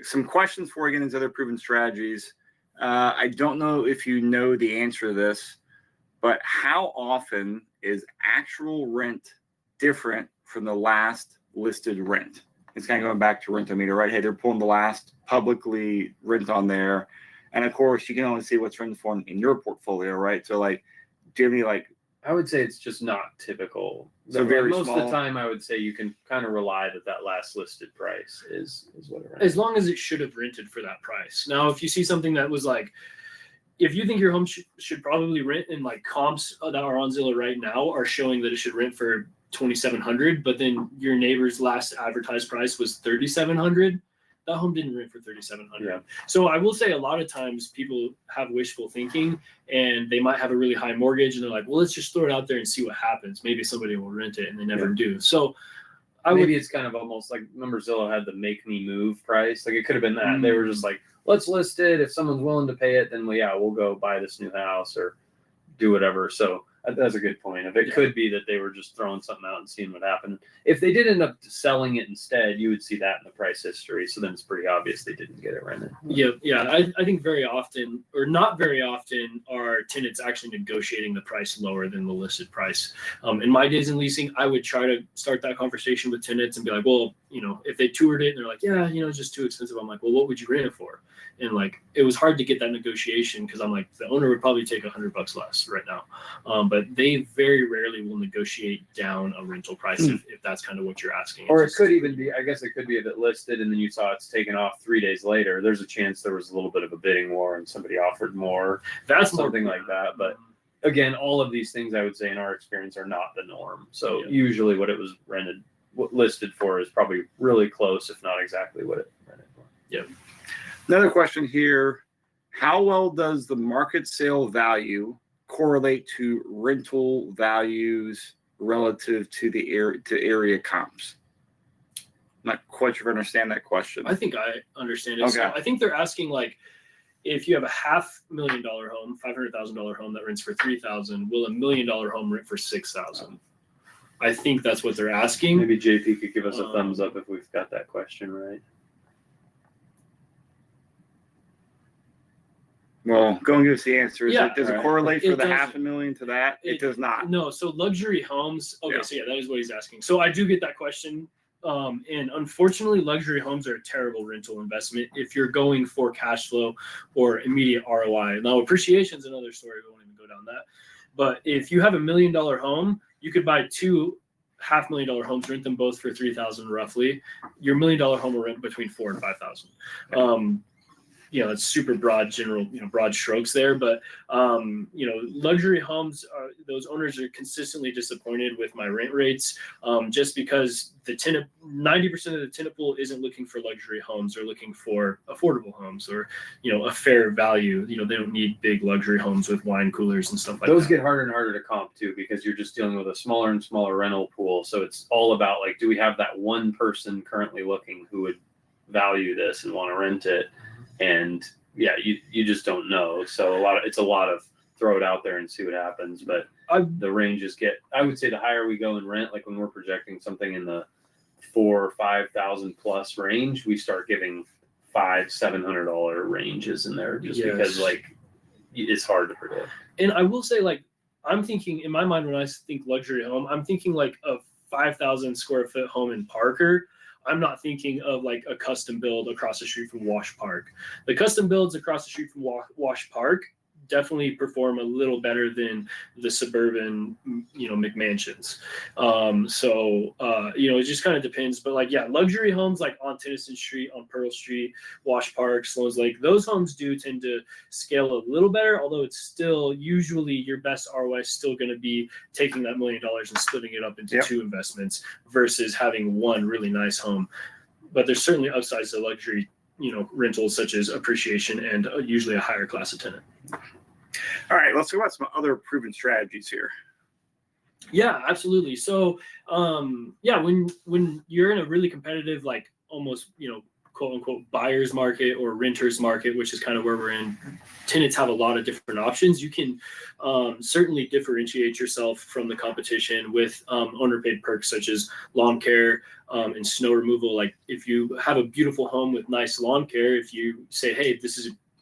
some questions before we get into other proven strategies. I don't know if you know the answer to this, but how often is actual rent different from the last listed rent? It's kind of going back to Rentometer, right? Hey, they're pulling the last publicly rent on there. And of course, you can only see what's rented for in your portfolio, right? So like, do you have any like, I would say it's just not typical. So very most small. of the time, I would say you can kind of rely that last listed price is what it as long as it should have rented for that price. Now, if you see something that was like, if you think your home should probably rent, and like comps that are on Zillow right now are showing that it should rent for $2,700, but then your neighbor's last advertised price was $3,700. That home didn't rent for $3,700. Yeah. So I will say a lot of times people have wishful thinking, and they might have a really high mortgage, and they're like, well, let's just throw it out there and see what happens. Maybe somebody will rent it, and they never do. So maybe it's kind of almost like, remember Zillow had the make me move price. Like it could have been that. They were just like, let's list it. If someone's willing to pay it, then we'll go buy this new house or do whatever. So that's a good point. If it could be that they were just throwing something out and seeing what happened. If they did end up selling it instead, you would see that in the price history. So then it's pretty obvious they didn't get it rented. Yeah. I think very often, or not very often, are tenants actually negotiating the price lower than the listed price. In my days in leasing, I would try to start that conversation with tenants and be like, well, if they toured it and they're like, yeah, it's just too expensive. I'm like, well, what would you rent it for? And like, it was hard to get that negotiation because I'm like, the owner would probably take $100 less right now. But they very rarely will negotiate down a rental price if that's kind of what you're asking. Or it could even be, I guess it could be if it listed and then you saw it's taken off 3 days later, there's a chance there was a little bit of a bidding war and somebody offered more. That's something like that. But again, all of these things I would say in our experience are not the norm. So usually what it was listed for is probably really close, if not exactly what it rented for. Yep. Another question here. How well does the market sale value correlate to rental values relative to the area comps? I'm not quite sure if I understand that question. I think I understand it. Okay. So I think they're asking like, if you have a $500,000 home, $500,000 home that rents for $3,000, will $1 million home rent for $6,000? I think that's what they're asking. Maybe JP could give us a thumbs up if we've got that question right. Well, go and give us the answer. Does it correlate for the doesn't. $500,000 to that? It does not. No. So luxury homes. Okay. So that is what he's asking. So I do get that question. And unfortunately, luxury homes are a terrible rental investment if you're going for cash flow or immediate ROI. Now, appreciation is another story. We won't even go down that. But if you have $1 million home, you could buy two $500,000 homes, rent them both for $3,000 roughly. Your $1 million home will rent between $4,000 and $5,000. It's super broad, general, broad strokes there. But, luxury homes, those owners are consistently disappointed with my rent rates just because 90% of the tenant pool isn't looking for luxury homes. They're looking for affordable homes or, a fair value. They don't need big luxury homes with wine coolers and stuff like those that. Those get harder and harder to comp too because you're just dealing with a smaller and smaller rental pool. So it's all about like, do we have that one person currently looking who would value this and want to rent it? And you just don't know. So it's a lot of throw it out there and see what happens. But the ranges I would say the higher we go in rent, like when we're projecting something in the $4,000 or $5,000 plus range, we start giving $500-$700 ranges in there just because like it's hard to predict. And I will say like, I'm thinking in my mind, when I think luxury home, I'm thinking like a 5,000 square foot home in Parker. I'm not thinking of like a custom build across the street from Wash Park. The custom builds across the street from Wash Park definitely perform a little better than the suburban, McMansions. It just kind of depends. But luxury homes like on Tennyson Street, on Pearl Street, Wash Park, Sloan's Lake, those homes do tend to scale a little better, although it's still usually your best ROI is still going to be taking that $1 million and splitting it up into two investments versus having one really nice home. But there's certainly upsides to luxury, rentals such as appreciation and usually a higher class of tenant. All right, let's talk about some other proven strategies here. Yeah, absolutely. So, yeah, when you're in a really competitive, like almost, quote unquote buyer's market or renter's market, which is kind of where we're in, tenants have a lot of different options. You can certainly differentiate yourself from the competition with owner paid perks such as lawn care and snow removal. Like if you have a beautiful home with nice lawn care, if you say, hey,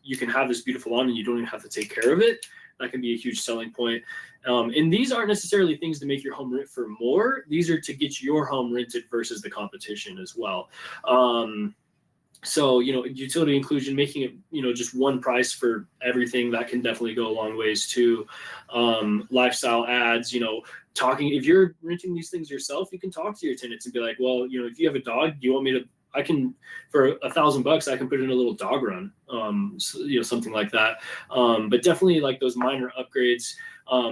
you can have this beautiful lawn and you don't even have to take care of it, that can be a huge selling point. And these aren't necessarily things to make your home rent for more. These are to get your home rented versus the competition as well. So, utility inclusion, making it, just one price for everything, that can definitely go a long ways too. Lifestyle ads, talking, if you're renting these things yourself, you can talk to your tenants and be like, well, if you have a dog, do you want me to, I can, for $1,000, I can put in a little dog run, something like that. But definitely like those minor upgrades,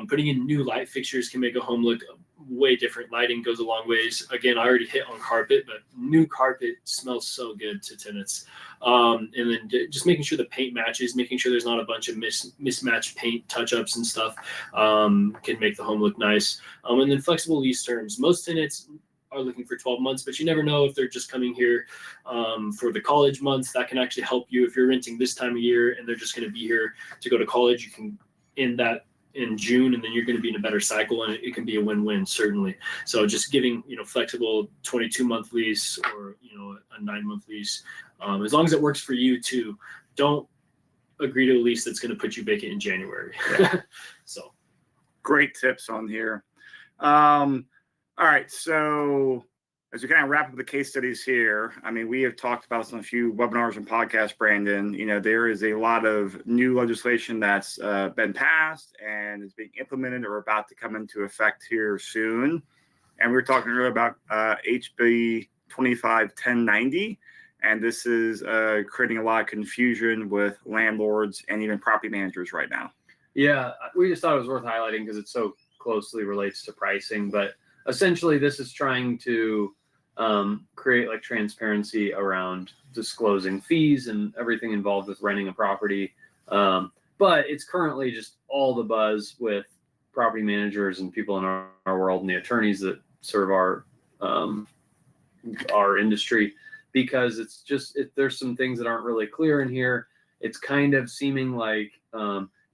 putting in new light fixtures can make a home look way different. Lighting goes a long ways. Again, I already hit on carpet, but new carpet smells so good to tenants. And then just making sure the paint matches, making sure there's not a bunch of mismatched paint touch-ups and stuff can make the home look nice. And then flexible lease terms. Most tenants are looking for 12 months, but you never know if they're just coming here for the college months. That can actually help you if you're renting this time of year and they're just going to be here to go to college. You can end that in June, and then you're going to be in a better cycle, and it can be a win-win, certainly. So just giving, flexible 22-month lease or, a 9-month lease, as long as it works for you too. Don't agree to a lease that's going to put you vacant in January. Yeah. So great tips on here. All right, so as we kind of wrap up the case studies here, I mean, we have talked about this on a few webinars and podcasts, Brandon. There is a lot of new legislation that's been passed and is being implemented or about to come into effect here soon. And we were talking earlier about HB 25-1090, and this is creating a lot of confusion with landlords and even property managers right now. Yeah, we just thought it was worth highlighting because it so closely relates to pricing, but essentially, this is trying to create like transparency around disclosing fees and everything involved with renting a property. But it's currently just all the buzz with property managers and people in our world and the attorneys that serve our industry, because it's just there's some things that aren't really clear in here. It's kind of seeming like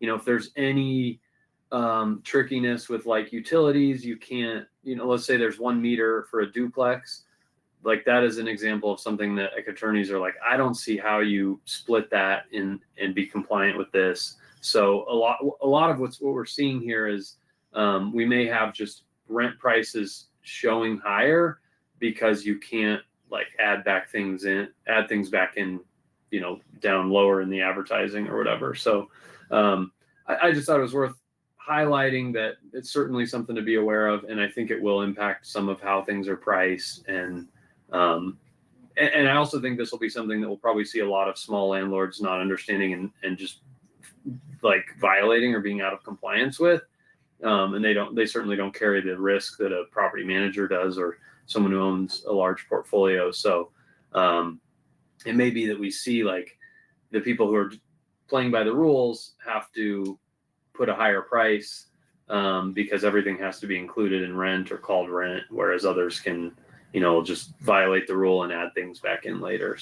if there's any trickiness with like utilities, you can't, let's say there's 1 meter for a duplex, like that is an example of something that like attorneys are like, I don't see how you split that and be compliant with this. So a lot of what we're seeing here is we may have just rent prices showing higher because you can't like add things back in, down lower in the advertising or whatever. So I just thought it was worth highlighting that it's certainly something to be aware of, and I think it will impact some of how things are priced. And I also think this will be something that we'll probably see a lot of small landlords not understanding and just like violating or being out of compliance with. And they certainly don't carry the risk that a property manager does or someone who owns a large portfolio. So it may be that we see like the people who are playing by the rules have to put a higher price because everything has to be included in rent or called rent, whereas others can, just violate the rule and add things back in later.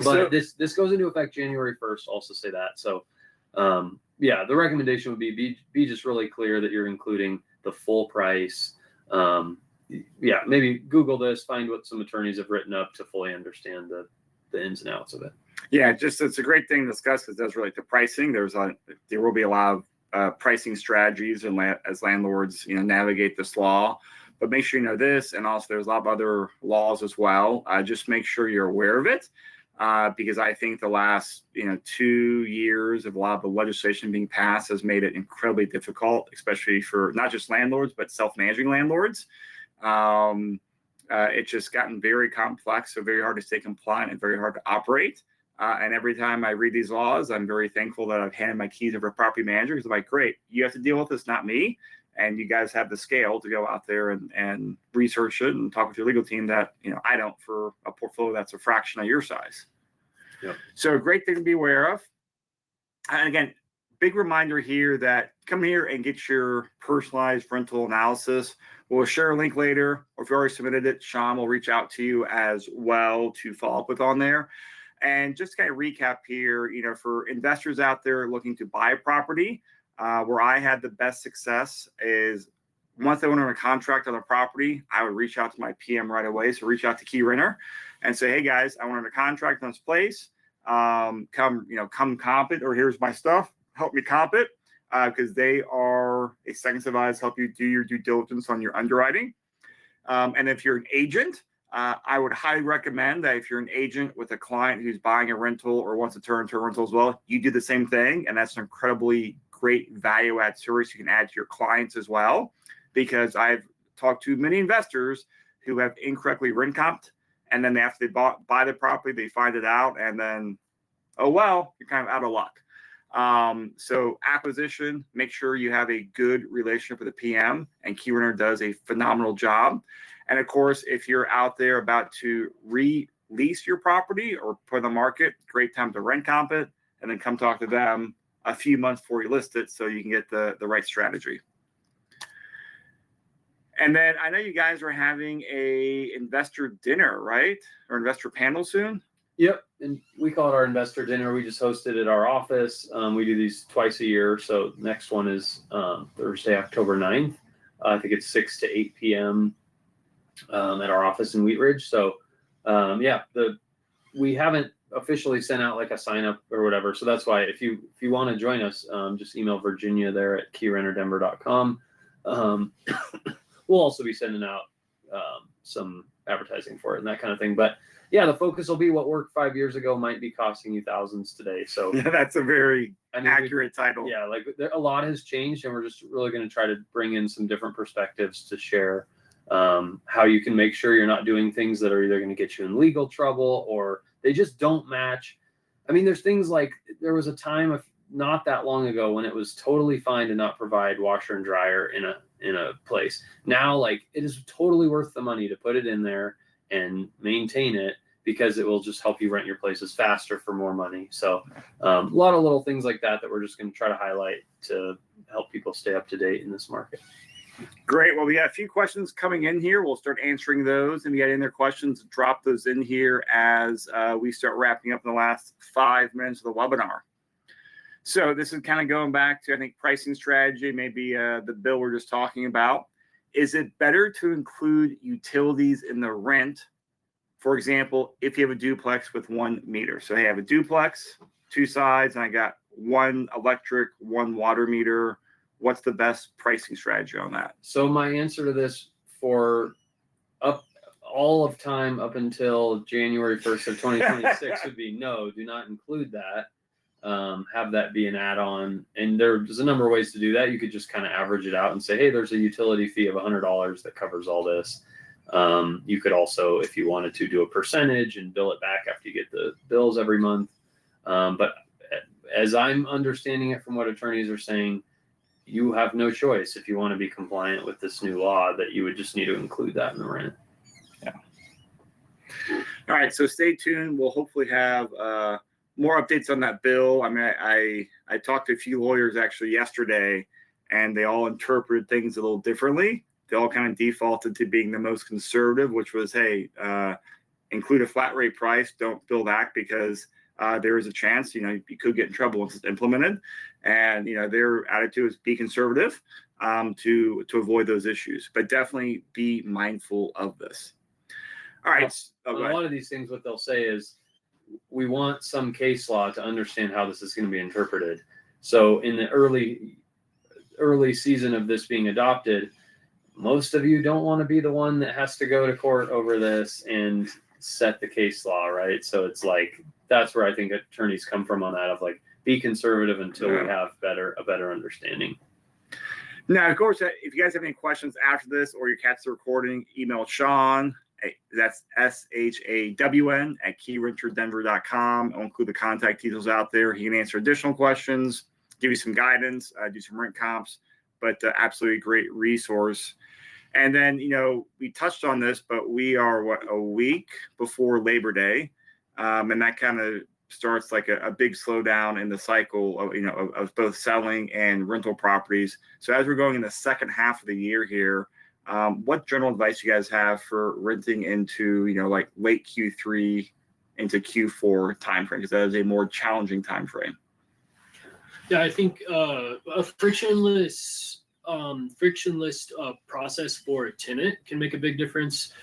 But this goes into effect January 1st. Also say that. So the recommendation would be just really clear that you're including the full price. Maybe Google this, find what some attorneys have written up to fully understand the ins and outs of it. Yeah, it's a great thing to discuss because it does relate to pricing. There will be a lot of pricing strategies and as landlords, navigate this law. But make sure you know this, and also there's a lot of other laws as well. Just make sure you're aware of it, because I think the last 2 years of a lot of the legislation being passed has made it incredibly difficult, especially for not just landlords but self-managing landlords. It's just gotten very complex, so very hard to stay compliant and very hard to operate. And every time I read these laws, I'm very thankful that I've handed my keys over to property manager because I'm like, great, you have to deal with this, not me. And you guys have the scale to go out there and research it and talk with your legal team that, I don't for a portfolio that's a fraction of your size. Yep. So a great thing to be aware of. And again, big reminder here that come here and get your personalized rental analysis. We'll share a link later, or if you already submitted it, Sean will reach out to you as well to follow up with on there. And just to kind of recap here, for investors out there looking to buy a property, where I had the best success is once I went under contract on the property, I would reach out to my PM right away. So reach out to Keyrenter and say, hey guys, I went under contract on this place. Come comp it, or here's my stuff. Help me comp it, because they are a second advisor, help you do your due diligence on your underwriting. And if you're an agent, I would highly recommend that if you're an agent with a client who's buying a rental or wants to turn into a rental as well, you do the same thing. And that's an incredibly great value add service you can add to your clients as well, because I've talked to many investors who have incorrectly rent comped, and then after they buy the property, they find it out, and then, oh, well, you're kind of out of luck. So acquisition, make sure you have a good relationship with the PM, and Keyrenter does a phenomenal job. And of course, if you're out there about to release your property or put on the market, great time to rent comp it, and then come talk to them a few months before you list it so you can get the right strategy. And then I know you guys are having a investor dinner, right? Or investor panel soon? Yep. And we call it our investor dinner. We just hosted at our office. We do these twice a year. So next one is Thursday, October 9th. I think it's 6 to 8 p.m. At our office in Wheat Ridge. So we haven't officially sent out like a sign up or whatever. So that's why if you want to join us, just email Virginia there at keyrenterdenver.com. We'll also be sending out some advertising for it and that kind of thing. But yeah, the focus will be what worked 5 years ago might be costing you thousands today. So yeah, that's a very accurate title. Yeah, like a lot has changed, and we're just really going to try to bring in some different perspectives to share how you can make sure you're not doing things that are either going to get you in legal trouble or they just don't match. I mean, there's things like there was a time of not that long ago when it was totally fine to not provide washer and dryer in a place. Now, like, it is totally worth the money to put it in there and maintain it, because it will just help you rent your places faster for more money. So a lot of little things like that we're just going to try to highlight to help people stay up to date in this market. Great. Well, we got a few questions coming in here. We'll start answering those, and we got in their questions, drop those in here as we start wrapping up in the last 5 minutes of the webinar. So this is kind of going back to, I think, pricing strategy, maybe the bill we're just talking about. Is it better to include utilities in the rent? For example, if you have a duplex with 1 meter. So hey, I have a duplex, 2 sides, and I got 1 electric, 1 water meter. What's the best pricing strategy on that? So my answer to this for all of time up until January 1st of 2026 would be no, do not include that. Have that be an add-on. And there's a number of ways to do that. You could just kind of average it out and say, hey, there's a utility fee of $100 that covers all this. You could also, if you wanted to, do a percentage and bill it back after you get the bills every month. But as I'm understanding it from what attorneys are saying, you have no choice if you want to be compliant with this new law, that you would just need to include that in the rent. Yeah. All right. So stay tuned. We'll hopefully have more updates on that bill. I mean, I talked to a few lawyers actually yesterday, and they all interpreted things a little differently. They all kind of defaulted to being the most conservative, which was, hey, include a flat rate price, don't bill back, because there is a chance, you could get in trouble once it's implemented. And, their attitude is be conservative to avoid those issues, but definitely be mindful of this. All right. A lot of these things, what they'll say is, we want some case law to understand how this is going to be interpreted. So in the early season of this being adopted, most of you don't want to be the one that has to go to court over this and set the case law, right? So it's like, that's where I think attorneys come from on that, of like, be conservative until we have a better understanding. Now, of course, if you guys have any questions after this or you catch the recording, email Sean. That's SHAWN at KeyrenterDenver.com. I'll include the contact details out there. He can answer additional questions, give you some guidance, do some rent comps, but absolutely a great resource. And then, we touched on this, but we are a week before Labor Day. And that kind of starts like a big slowdown in the cycle of, of both selling and rental properties. So as we're going in the second half of the year here, what general advice you guys have for renting into, like late Q3 into Q4 timeframe? Because that is a more challenging timeframe. Yeah, I think a frictionless process for a tenant can make a big difference.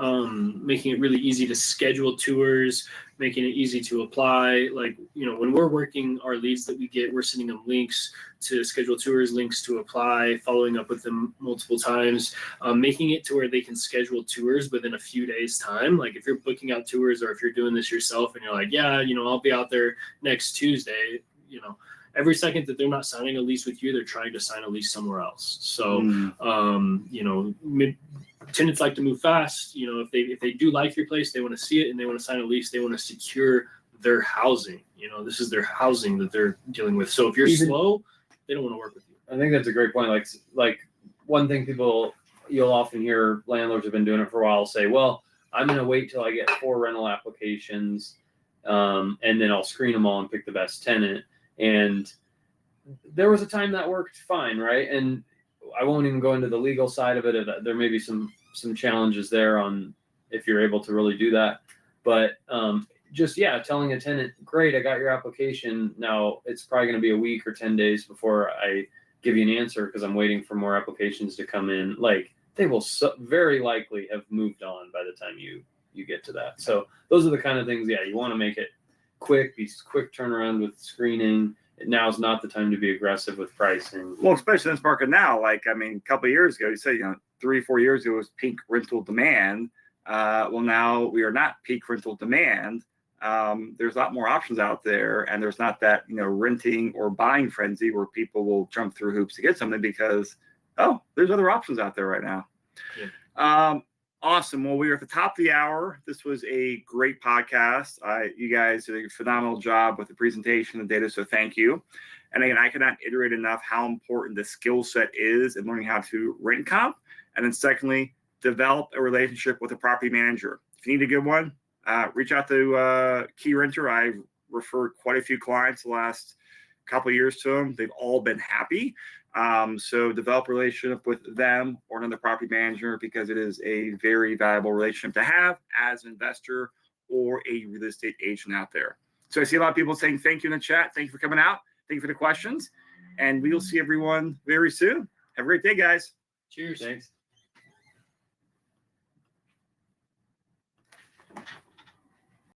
Making it really easy to schedule tours, making it easy to apply. Like, when we're working our leads that we get, we're sending them links to schedule tours, links to apply, following up with them multiple times, making it to where they can schedule tours within a few days' time. Like if you're booking out tours or if you're doing this yourself and you're like, yeah, I'll be out there next Tuesday, every second that they're not signing a lease with you, they're trying to sign a lease somewhere else. So, tenants like to move fast. If they do like your place, they want to see it and they want to sign a lease. They want to secure their housing. This is their housing that they're dealing with. So if you're slow, they don't want to work with you. I think that's a great point. Like one thing you'll often hear landlords have been doing it for a while say, well, I'm going to wait till I get 4 rental applications, and then I'll screen them all and pick the best tenant. And there was a time that worked fine, right? And I won't even go into the legal side of it. There may be some challenges there on if you're able to really do that. But telling a tenant, great, I got your application. Now it's probably going to be a week or 10 days before I give you an answer because I'm waiting for more applications to come in. Like they will very likely have moved on by the time you get to that. So those are the kind of things, you want to make it quick turnaround with screening. Now is not the time to be aggressive with pricing. Well, especially in this market now. Like, a couple of years ago, you say, 3-4 years ago, it was peak rental demand. Well, now we are not peak rental demand. There's a lot more options out there, and there's not that, renting or buying frenzy where people will jump through hoops to get something because, there's other options out there right now. Yeah. Awesome. Well, we are at the top of the hour. This was a great podcast. You guys did a phenomenal job with the presentation and data, so thank you. And again, I cannot iterate enough how important the skill set is in learning how to rent comp. And then secondly, develop a relationship with a property manager. If you need a good one, reach out to Keyrenter. I've referred quite a few clients the last couple of years to them. They've all been happy. So develop a relationship with them or another property manager because it is a very valuable relationship to have as an investor or a real estate agent out there. So I see a lot of people saying thank you in the chat. Thank you for coming out. Thank you for the questions. And we will see everyone very soon. Have a great day, guys. Cheers. Thanks.